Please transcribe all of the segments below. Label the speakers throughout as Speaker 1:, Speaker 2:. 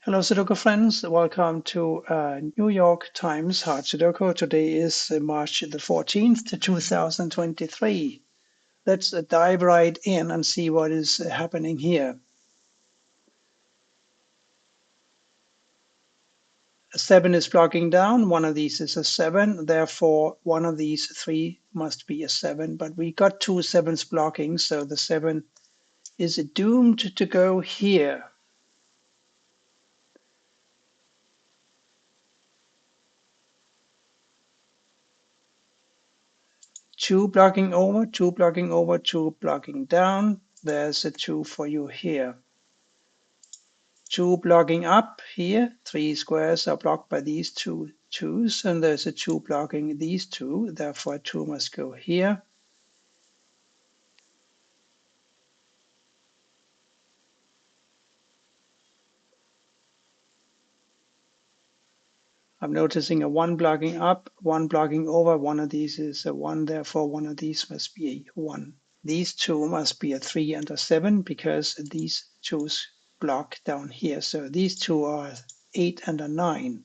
Speaker 1: Hello Sudoku friends, welcome to New York Times Hard Sudoku. Today is March the 14th, 2023. Let's dive right in and see what is happening here. A 7 is blocking down, one of these is a 7, therefore one of these three must be a 7, but we got two 7s blocking, so the 7 is doomed to go here. Two blocking over, two blocking over, two blocking down. There's a 2 for you here. Two blocking up here, three squares are blocked by these two twos, and there's a 2 blocking these two, therefore 2 must go here. I'm noticing a 1 blocking up, 1 blocking over, one of these is a 1, therefore one of these must be a 1. These two must be a 3 and a 7 because these twos block down here, so these two are 8 and a 9.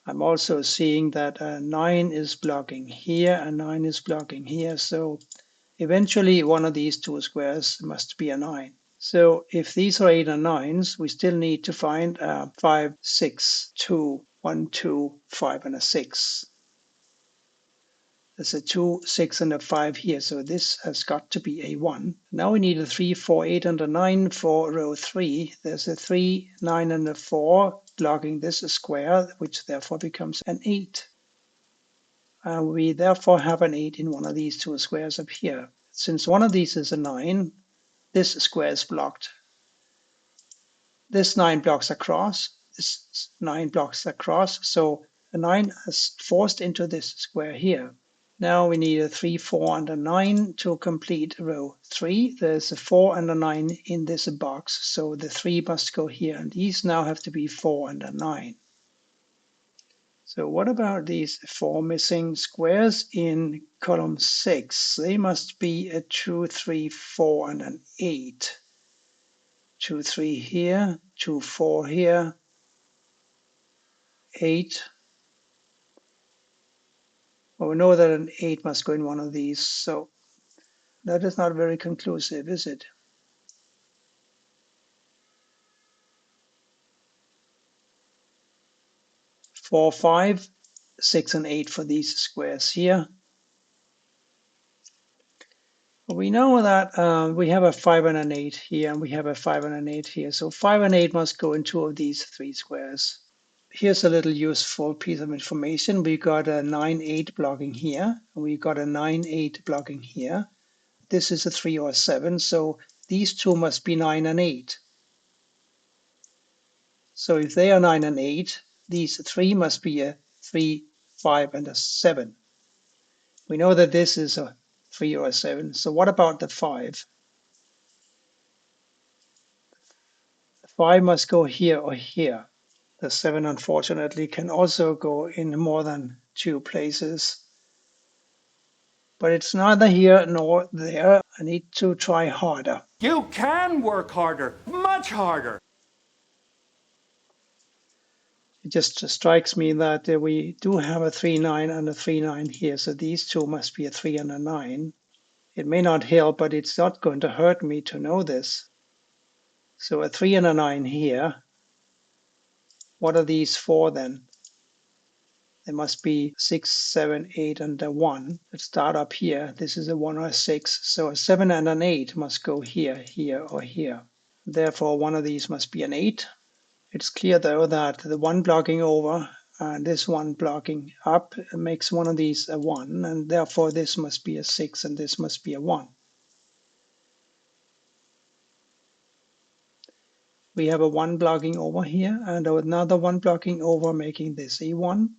Speaker 1: I'm also seeing that a 9 is blocking here, a 9 is blocking here, so eventually one of these two squares must be a 9. So if these are 8 and 9s, we still need to find a 5, 6, 2, 1, 2, 5, and a 6. There's a 2, 6, and a 5 here, so this has got to be a 1. Now we need a 3, 4, 8, and a 9 for row 3. There's a 3, 9, and a 4 blocking this square, which therefore becomes an 8. We therefore have an 8 in one of these two squares up here. Since one of these is a 9, this square is blocked. This 9 blocks across, this 9 blocks across, so the 9 is forced into this square here. Now we need a 3, 4, and a 9 to complete row 3. There's a 4 and a 9 in this box, so the 3 must go here, and these now have to be 4 and a 9. So what about these 4 missing squares in column 6? They must be a 2, 3, 4, and an 8. 2, 3 here, 2, 4 here, 8. Well, we know that an 8 must go in one of these, so that is not very conclusive, is it? Four, 5, 6, and 8 for these squares here. We know that we have a 5 and an 8 here, and we have a 5 and an 8 here. So 5 and 8 must go in two of these three squares. Here's a little useful piece of information. We got a 9, 8 blocking here. We got a 9, 8 blocking here. This is a 3 or 7, so these two must be 9 and 8. So if they are 9 and 8, these three must be a 3, 5, and a 7. We know that this is a 3 or a 7. So what about the 5? The 5 must go here or here. The 7, unfortunately, can also go in more than two places. But it's neither here nor there. I need to try harder.
Speaker 2: You can work harder, much harder.
Speaker 1: It just strikes me that we do have a 3, 9 and a 3, 9 here. So these two must be a 3 and a 9. It may not help, but it's not going to hurt me to know this. So a 3 and a 9 here. What are these for then? There must be 6, 7, 8, and a 1. Let's start up here. This is a 1 or a 6. So a 7 and an 8 must go here, here, or here. Therefore, one of these must be an 8. It's clear, though, that the one blocking over and this one blocking up makes one of these a 1, and therefore this must be a 6 and this must be a 1. We have a 1 blocking over here and another 1 blocking over, making this a 1.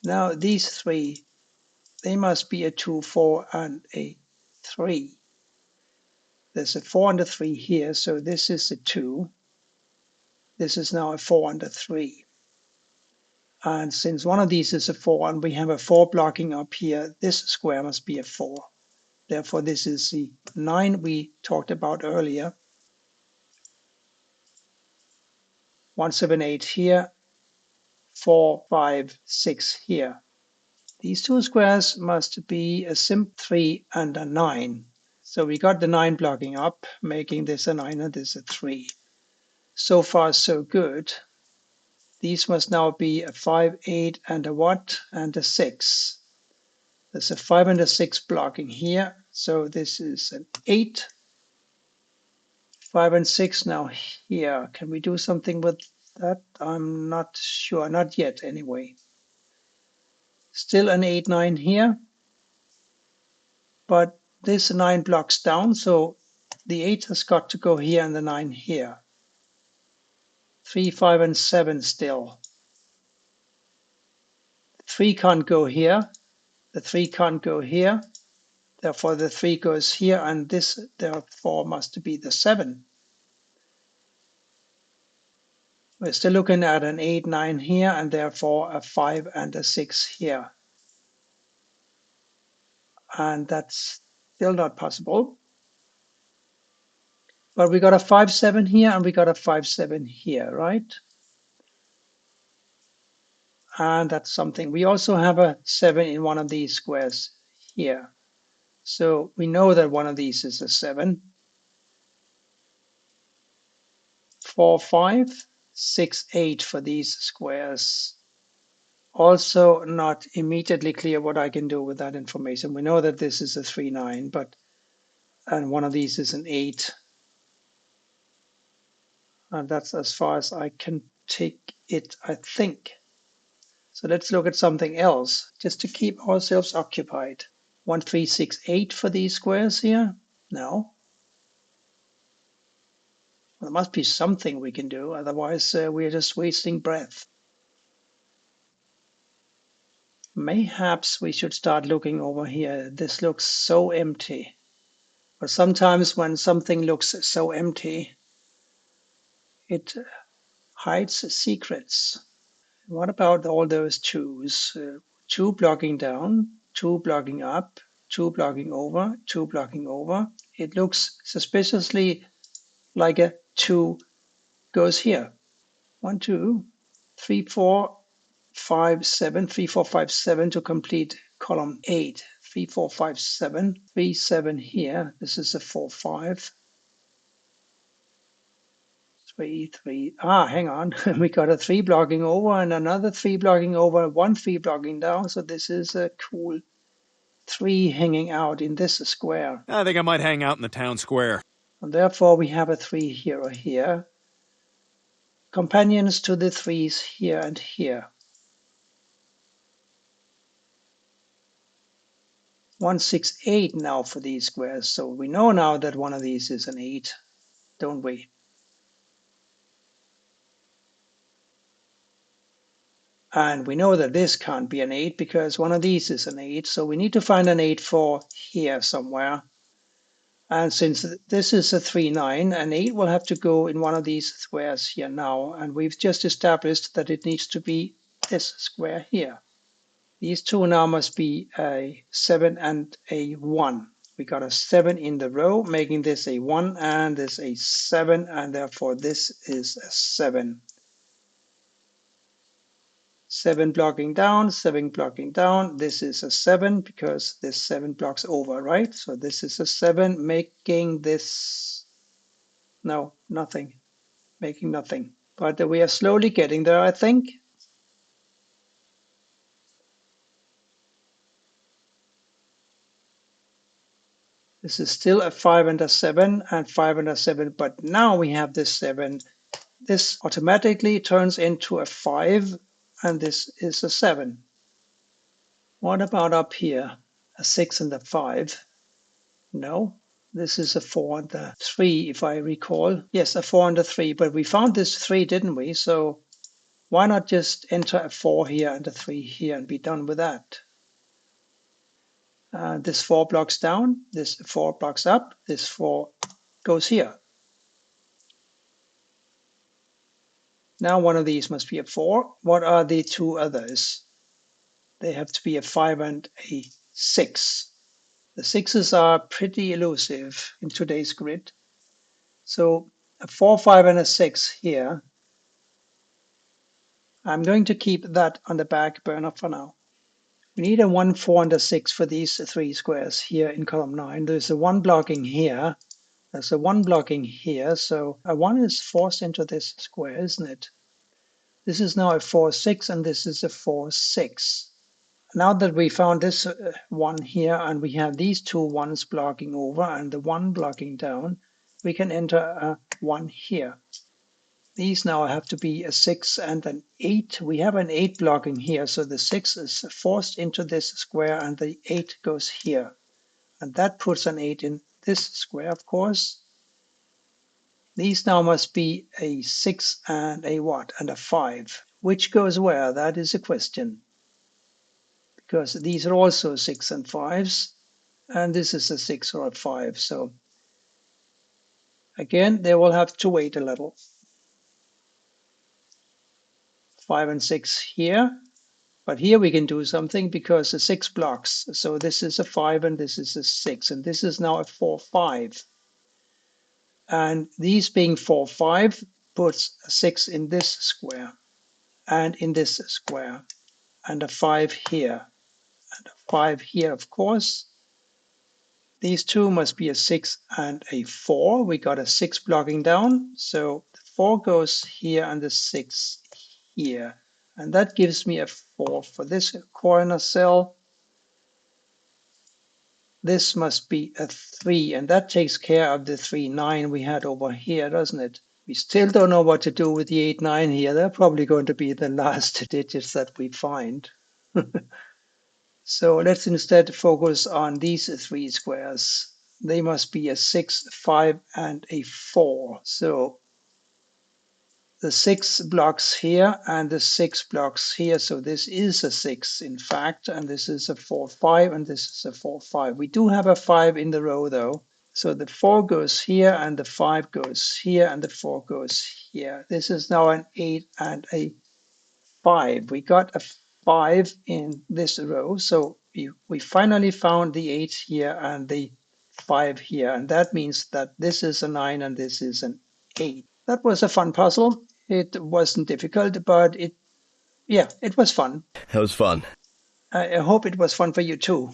Speaker 1: Now these three, they must be a 2, 4, and a 3. There's a 4 and a 3 here, so this is a 2. This is now a 4 and a 3. And since one of these is a 4 and we have a 4 blocking up here, this square must be a 4. Therefore, this is the 9 we talked about earlier. 178 here, 4, 5, 6 here. These two squares must be a simple 3 and a 9. So we got the 9 blocking up, making this a 9 and this a 3. So far, so good. These must now be a 5, 8, and a what? And a 6. There's a 5 and a 6 blocking here. So this is an 8. 5 and 6 now here. Can we do something with that? I'm not sure. Not yet, anyway. Still an 8, 9 here. But this 9 blocks down, so the 8 has got to go here and the 9 here. 3, 5, and 7 still. 3 can't go here. The 3 can't go here. Therefore, the 3 goes here, and this, therefore, must be the 7. We're still looking at an 8, 9 here, and therefore a 5 and a 6 here. And that's still not possible. But we got a 5, 7 here, and we got a 5, 7 here, right? And that's something. We also have a 7 in one of these squares here. So we know that one of these is a 7. 4, 5, 6, 8 for these squares. Also not immediately clear what I can do with that information. We know that this is a 3, 9, and one of these is an 8. And that's as far as I can take it, I think. So let's look at something else, just to keep ourselves occupied. 1, 3, 6, 8 for these squares here? No. Well, there must be something we can do, otherwise we're just wasting breath. Mayhaps we should start looking over here. This looks so empty. But sometimes when something looks so empty, it hides secrets. What about all those twos? 2 blocking down, 2 blocking up, 2 blocking over, 2 blocking over. It looks suspiciously like a 2 goes here. 1, 2, 3, 4, 5, 7, 3, 4, 5, 7 to complete column 8. 3, 4, 5, 7, 3, 7 here. This is a 4, 5. 3, 3. Hang on. We got a 3 blocking over and another 3 blocking over, 1 3 blocking down. So this is a cool 3 hanging out in this square.
Speaker 2: I think I might hang out in the town square.
Speaker 1: And therefore, we have a 3 here or here. Companions to the 3s here and here. 1, 6, 8 now for these squares. So we know now that one of these is an 8, don't we? And we know that this can't be an 8 because one of these is an 8. So we need to find an 8 for here somewhere. And since this is a 3, 9, an 8 will have to go in one of these squares here now. And we've just established that it needs to be this square here. These two now must be a 7 and a 1. We got a 7 in the row, making this a 1 and this a 7, and therefore this is a 7. 7 blocking down, 7 blocking down. This is a 7 because this 7 blocks over, right? So this is a 7, making this, no, nothing, making nothing. But we are slowly getting there, I think. This is still a 5 and a 7 and 5 and a 7, but now we have this 7. This automatically turns into a 5, and this is a 7. What about up here? A 6 and a 5? No, this is a 4 and a 3, if I recall. Yes, a 4 and a 3, but we found this 3, didn't we? So why not just enter a 4 here and a 3 here and be done with that? This 4 blocks down, this 4 blocks up, this 4 goes here. Now one of these must be a 4. What are the two others? They have to be a 5 and a 6. The 6s are pretty elusive in today's grid. So a 4, 5, and a 6 here. I'm going to keep that on the back burner for now. We need a 1, 4, and a 6 for these three squares here in column 9. There's a 1 blocking here. There's a 1 blocking here. So a 1 is forced into this square, isn't it? This is now a 4, 6, and this is a 4, 6. Now that we found this one here and we have these two ones blocking over and the one blocking down, we can enter a 1 here. These now have to be a 6 and an 8. We have an 8 blocking here, so the 6 is forced into this square and the 8 goes here. And that puts an 8 in this square, of course. These now must be a 6 and a what? And a 5. Which goes where? That is a question. Because these are also 6 and 5s. And this is a 6 or a 5. So again, they will have to wait a little. 5 and 6 here. But here we can do something because the 6 blocks. So this is a 5 and this is a 6. And this is now a 4, 5. And these being 4, 5 puts a 6 in this square and in this square. And a 5 here. And a 5 here, of course. These two must be a 6 and a 4. We got a 6 blocking down. So the 4 goes here and the 6 here. And that gives me a 4 for this corner cell. This must be a 3, and that takes care of the 3, 9 we had over here, doesn't it? We still don't know what to do with the 8, 9 here. They're probably going to be the last digits that we find. So let's instead focus on these three squares. They must be a 6, 5, and a 4. So the 6 blocks here and the 6 blocks here. So this is a 6, in fact, and this is a 4, 5, and this is a 4, 5. We do have a 5 in the row, though. So the 4 goes here, and the 5 goes here, and the 4 goes here. This is now an 8 and a 5. We got a 5 in this row. So we finally found the 8 here and the 5 here. And that means that this is a 9 and this is an 8. That was a fun puzzle. It wasn't difficult, but it was fun.
Speaker 3: That was fun.
Speaker 1: I hope it was fun for you too.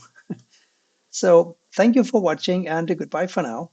Speaker 1: So thank you for watching and goodbye for now.